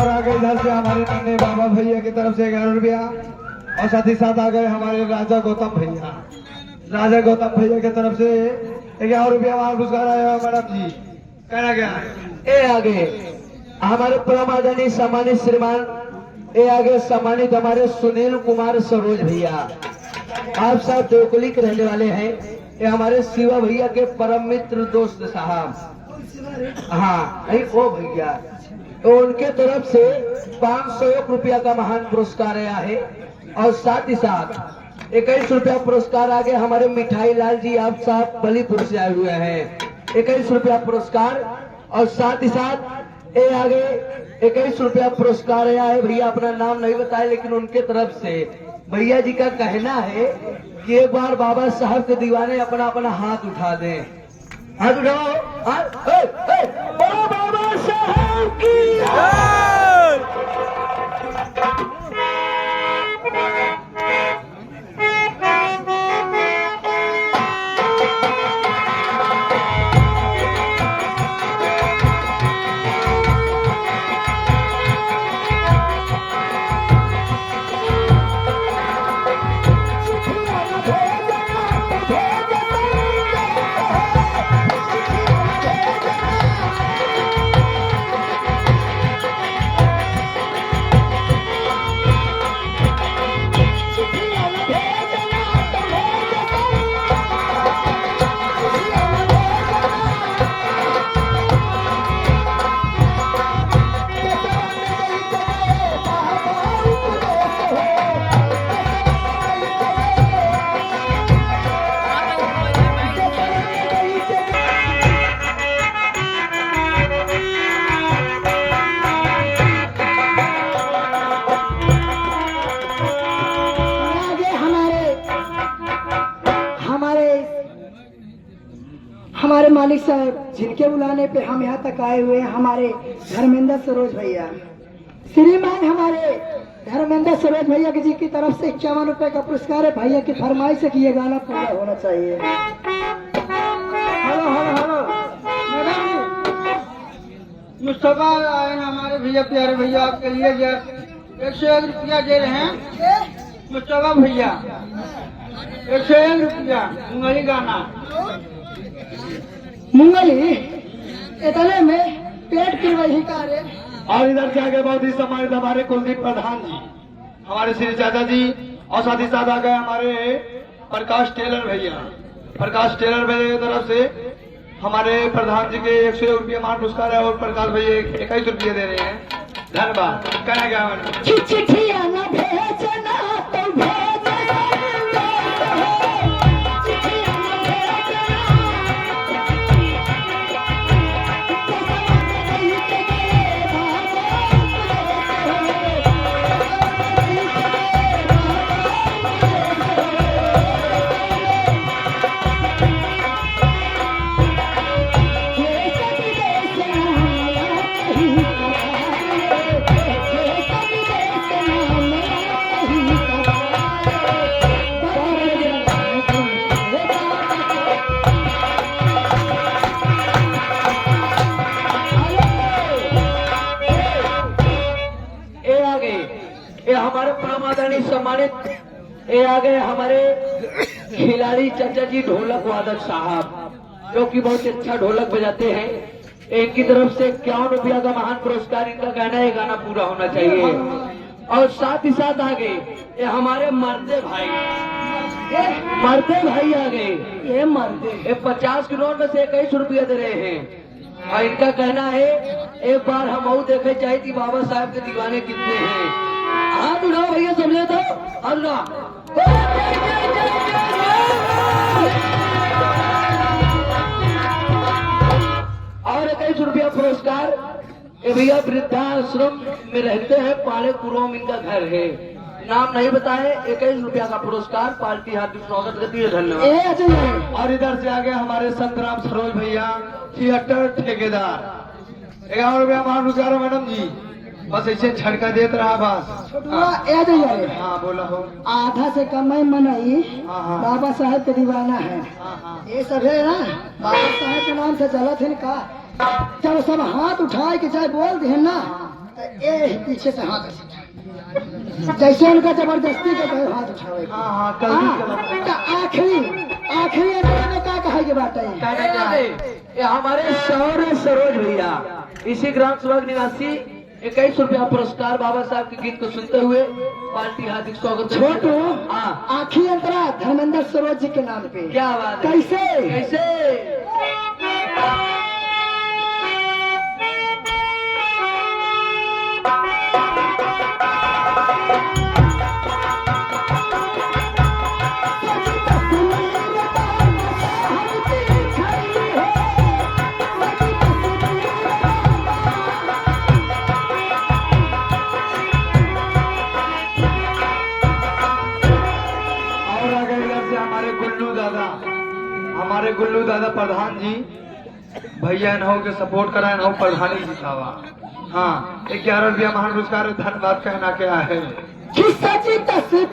और आगे इधर से हमारे नन्हे बाबा भैया की तरफ से 11 रुपया और साथ ही साथ आ गए हमारे राजा गौतम भैया। राजा गौतम भैया की तरफ से 11 रुपया हमारा पुरस्कार आया मैडम जी। कहना क्या ए आगे हमारे परम आदरणीय सम्मानित श्रीमान ए आगे सम्मानित हमारे सुनील कुमार सरोज भैया। आप सब देवकुली के रहने वाले हैं। ये हमारे शिवा भैया के परम मित्र दोस्त साहब। हाँ नहीं ओ भैया तो उनके तरफ से 501 रुपया का महान पुरस्कार आया है और साथ ही साथ 21 रुपया पुरस्कार आगे हमारे मिठाई लाल जी आप साहब बलीपुर से आए हुए हैं। 21 रुपया पुरस्कार और साथ ही साथ ये आगे 21 रुपया पुरस्कार आया है। भैया अपना नाम नहीं बताए लेकिन उनके तरफ से भैया जी का कहना है कि एक बार बाबा साहब के दीवाने अपना अपना हाथ उठा दें। हाथ उठाओ। बोलो बाबा साहब की हमारे मालिक साहब जिनके बुलाने पे हम यहाँ तक आए हुए हैं हमारे धर्मेंद्र सरोज भैया। श्रीमान हमारे धर्मेंद्र सरोज भैया जी की तरफ से 51 रुपए का पुरस्कार है। भैया की फरमाइश से कि ये गाना पूरा होना चाहिए। हेलो हेलो हेलो मैडम जी मुस्तफा आए हैं हमारे भैया प्यारे भैया आपके लिए 101 रुपया दे रहे हैं। मुस्तफा भैया 101 रुपया मुंगली गाना। मुंगली इतने में पेट की वही कार्य। और इधर से आगे बहुत ही सम्मानित हमारे कुलदीप प्रधान जी हमारे श्री चाचा जी और साथ ही साथ आ गए हमारे प्रकाश टेलर भैया। प्रकाश टेलर भैया की तरफ से हमारे प्रधान जी के 101 रुपया मान पुरस्कार है और प्रकाश भैया 21 रुपये दे रहे हैं। धन्यवाद। कहना क्या हमारे परम आदरणीय सम्मानित ये आ गए हमारे खिलाड़ी चाचा जी ढोलक वादक साहब जो कि बहुत अच्छा ढोलक बजाते हैं। इनकी तरफ से 51 रुपया का महान पुरस्कार। इनका कहना है गाना पूरा होना चाहिए। और साथ ही साथ आ गए ये हमारे मर्दे भाई आ गए। ये मर्दे 50 के नोट में से 21 रुपया दे रहे हैं। और इनका कहना है एक बार हम देखे चाहिए कि बाबा साहब के दीवाने कितने हैं। हाथ उठाओ भैया समझे तो अल्लाह। और 21 रुपया पुरस्कार ये भैया वृद्धाश्रम में रहते हैं पालेपुरों में इनका घर है। नाम नहीं बताए। 21 रुपया का पुरस्कार पार्टी हार्दिक स्वागत करती है। धन्यवाद। और इधर से आगे हमारे संतराम सरोज भैया 76 ठेकेदार 11 रुपया मान पुरस्कार। मैडम जी बस ऐसे झटका देते रहा बस। हाँ बोला हो। आधा से कम ही मनाई बाबा साहब के दीवाना है। ये सब है ना बाबा साहब के नाम से चलत है का। जब सब हाथ उठाए के चाहे बोल दे ना ए पीछे से हाथ ऐसे उठाओ। जैसे उनका जबरदस्ती का भाई हाथ उठावे हाँ हाँ कल भी तो आखिरी अंतरा में क्या कहे के बात है? ये हमारे सौर सरोज भैया इसी ग्राम सभा के निवासी 21 रुपया पुरस्कार बाबा साहब के गीत को सुनते हुए पार्टी हार्दिक स्वागत छोटू हाँ आखिरी अंतरा धर्मेंद्र सरोज जी के नाम पे। क्या बात है? कैसे? कैसे? हमारे गुल्लू दादा प्रधान जी भैया इन्हों के सपोर्ट करा इन्हों प्रधानी जितावा। हाँ 11 रुपया महान पुरस्कार धन्यवाद कहना क्या है। सची तस्वीर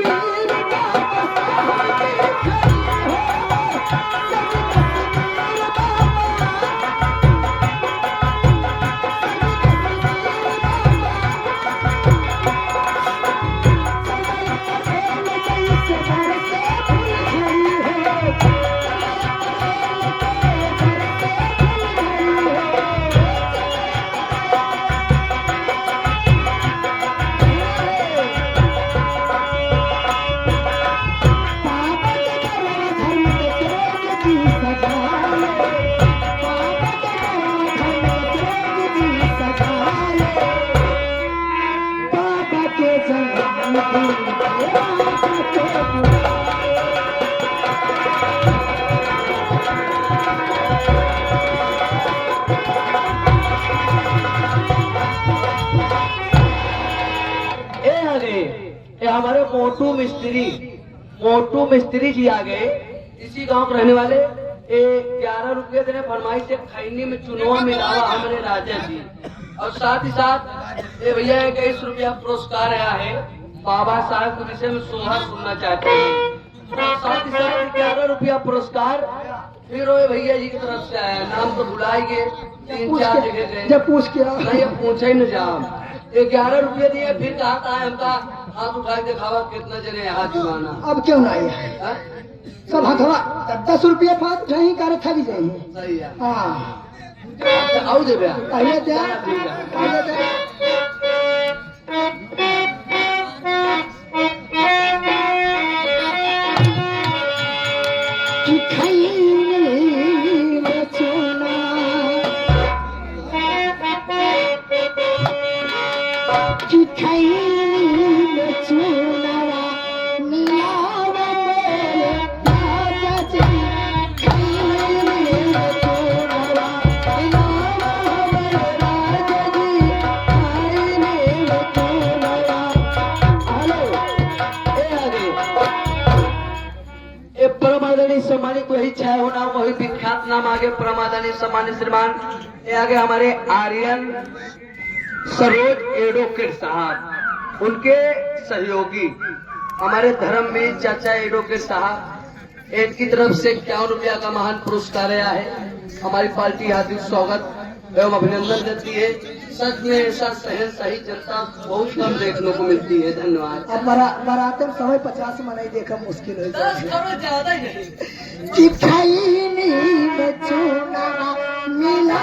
हमारे मोटू मिस्त्री जी आ गए। इसी गांव के रहने वाले 11 रुपये देने फरमाइश से खैनी में चुनवा मिलावा हमारे राजा जी। और साथ ही साथ ये भैया 21 रुपया पुरस्कार आया है बाबा साहब के विषय में सोहा सुनना चाहते हैं। साथ ही साथ 11 रुपया पुरस्कार फिर वो भैया जी की तरफ से आया। नाम तो भुलाएंगे 3-4 जगह गए जब पूछ के नहीं पूछे न जाओ। 11 रुपये दिए फिर कहा है हमका हाथ उठा के दिखावा कितना जने हाथ जुबाना। अब क्यों ना है सब हथवा 10 रुपया फात उठाई कर थक जाइए। सही है हाँ आओ दे भैया आइए क्या आइए क्या सम्मानित वही छाया हो नाम वही विख्यात नाम आगे परमादानी सम्मानित श्रीमान ये आगे हमारे आर्यन सरोज एडवोकेट साहब उनके सहयोगी हमारे धर्मवीर चाचा एडवोकेट साहब इनकी तरफ से 51 रुपया का महान पुरस्कार आया है। हमारी पार्टी हार्दिक स्वागत एवं अभिनंदन करती है। सच में ऐसा सहन सही जनता बहुत कम देखने को मिलती है। धन्यवाद। अब बारात में समय 50 में नहीं देखा मुश्किल हो जाए। ज्यादा ही मिला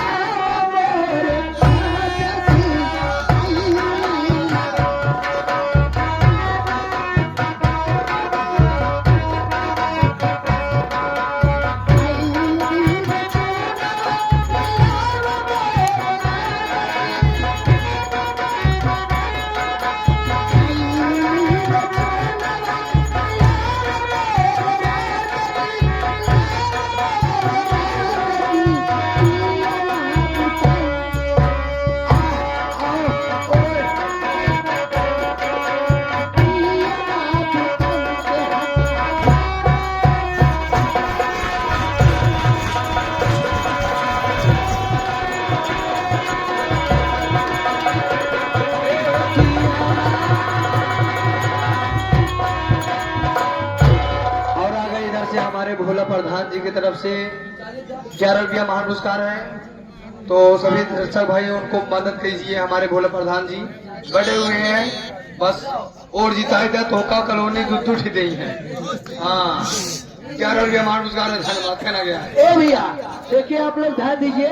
हमारे भोला प्रधान जी की तरफ से 11 रुपया महान पुरस्कार है। तो सभी दर्शक भाई उनको मदद कीजिए। हमारे भोला प्रधान जी बड़े हुए हैं बस और जिताए थे धोखा कॉलोनी गुद्दू उठी गई है। हाँ 11 रुपया मान रोजगार धन्यवाद कहना गया है। ए भैया देखिए आप लोग ध्यान दीजिए,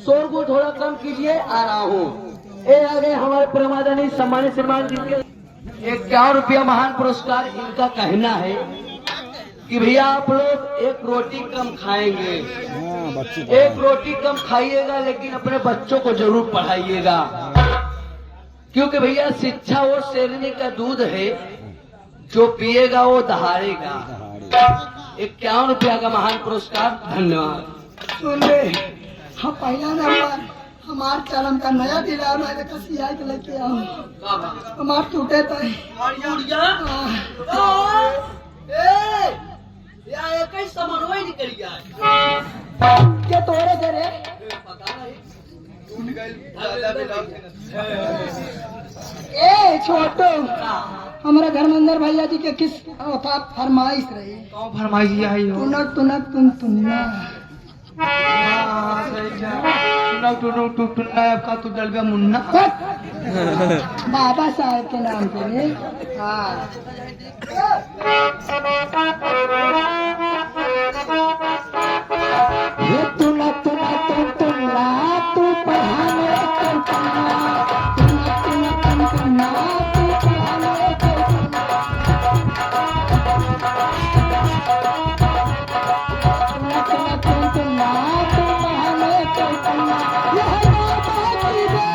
शोर को थोड़ा कम कीजिए, आ रहा हूँ। ए आ गए हमारे परमादरणीय सम्मानित श्रीमान जिनके 51 रुपया महान पुरस्कार। इनका कहना है कि भैया आप लोग एक रोटी कम खाएंगे, एक रोटी कम खाइएगा, लेकिन अपने बच्चों को जरूर पढ़ाइएगा, क्योंकि भैया शिक्षा वो शेरनी का दूध है, जो पिएगा वो दहाड़ेगा। 51 रुपया का महान पुरस्कार, धन्यवाद। सुन ले, हम पहला नंबर हमार चलम का नया दिला मैं कसी आई तो लेके आऊँ हमार टूटे तो क्या तोरे करे ए छोटो हमारा धर्मेंद्र भैया जी के किस फरमाइश रही? फरमाइश आई हो तुनक तुनक तुन तुन्ना आपका तू डल गया मुन्ना। बाबा साहब के नाम पे ने। हाँ ये तुना तुना तुन तुन्ना तू पढ़ाने को तुना तुना तुन तुन्ना तू पढ़ाने को तुना तुना तुन तुन्ना तू पढ़ाने को तुना यह बाबा की दे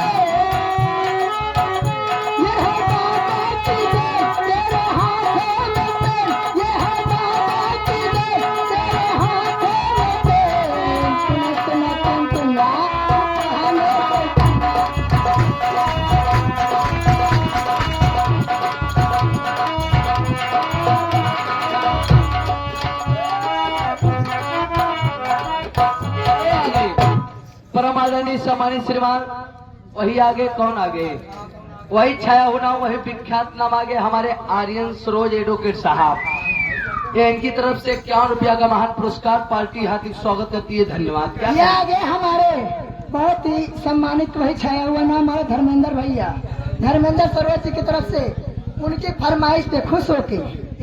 यह बाबा की दे तेरे हाथों में दे यह बाबा की दे तेरे हाथों में दे तुना तुना तुन तुन्ना तू पढ़ाने को परमादरणीय सम्मानित श्रीमान, वही आगे कौन आगे? वही छाया होना, वही विख्यात नाम आगे हमारे आर्यन सरोज एडवोकेट साहब। ये इनकी तरफ से 51 रुपया का महान पुरस्कार पार्टी हार्दिक स्वागत करती है, धन्यवाद। क्या ये आगे हमारे बहुत ही सम्मानित वही छाया हुआ नाम हमारे धर्मेंद्र भैया, धर्मेंद्र सरोज जी की तरफ से उनकी फरमाइश पे खुश होके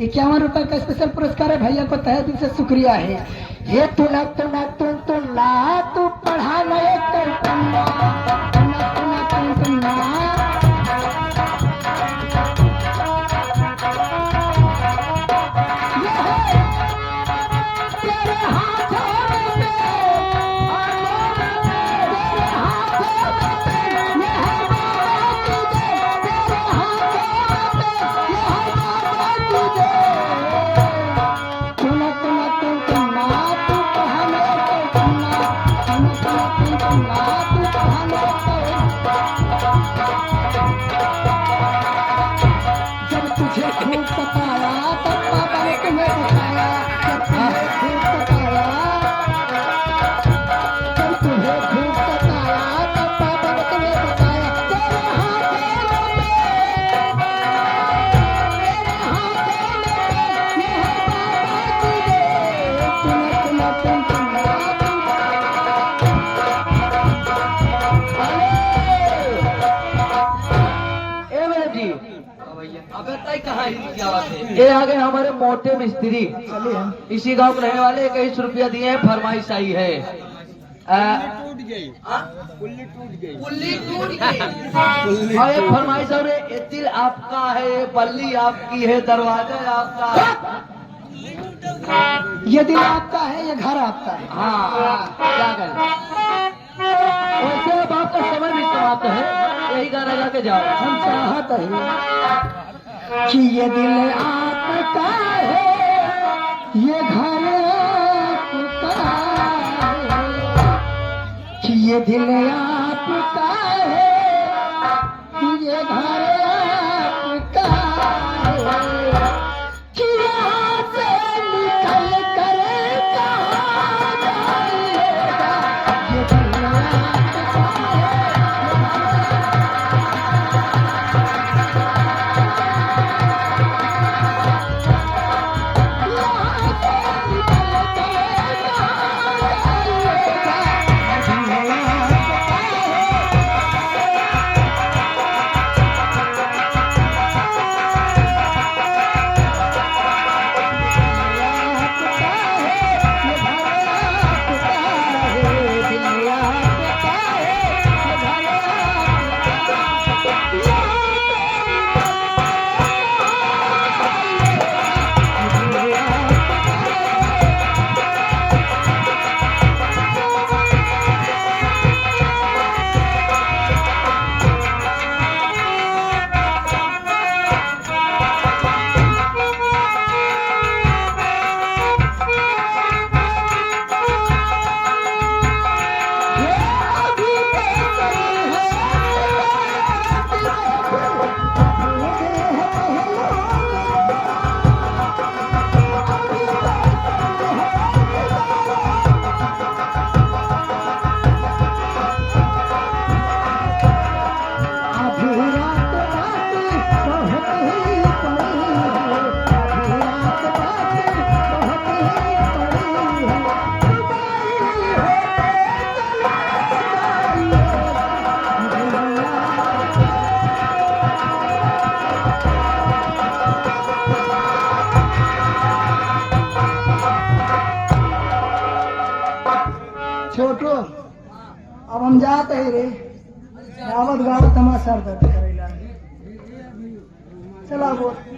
51 रुपए का स्पेशल पुरस्कार है। भैया को तहे दिल से शुक्रिया है। ये तुना तुना तुन तुना तू पढ़ा नए कर तुना तुना तुना तुन तुना तेरे हाथों में तेरे हाथों में यह बाबा की दे तेरे हाथों में यह बाबा की दे तुना तुना तुन तुना तू पढ़ाने को तुना तुना तुना तुन तुना तू पढ़ाने को जब तुझे खूब सताया तब बाबा ने तुम्हें बताया जब तुझे खूब सताया जब तुझे खूब सताया तब बाबा ने तुम्हें बताया तेरे हाथों में तेरे हाथों में यह बाबा की दे तुना तुना तुन तुना ए मैडम जी, अबे तय कहाँ है? क्या बात है? ये आ गए हमारे मोटे मिस्त्री, इसी गांव के रहने वाले। 21 रुपया दिए हैं, फरमाइश आई है। पुल्ली टूट गई। और ये फरमाइश और ये दिल आपका है, ये बल्ली आपकी है, दरवाजा आपका है। ये दिल आपका है, ये घर आपका है। हाँ क्या करें? वैसे अब आपका समय भी समाप्त है, यही गाना गा के जाओ। हम चाहत है कि ये दिल आपका है, ये घर आपका है, कि ये दिल आपका है, कि ये घर आपका है, कि यहाँ से निकल कर कहाँ जाइएगा, ये दिल आपका छोटो अब हम जाते हैं रे गावत गावत हमारा सर दर्द करेगा चला बोल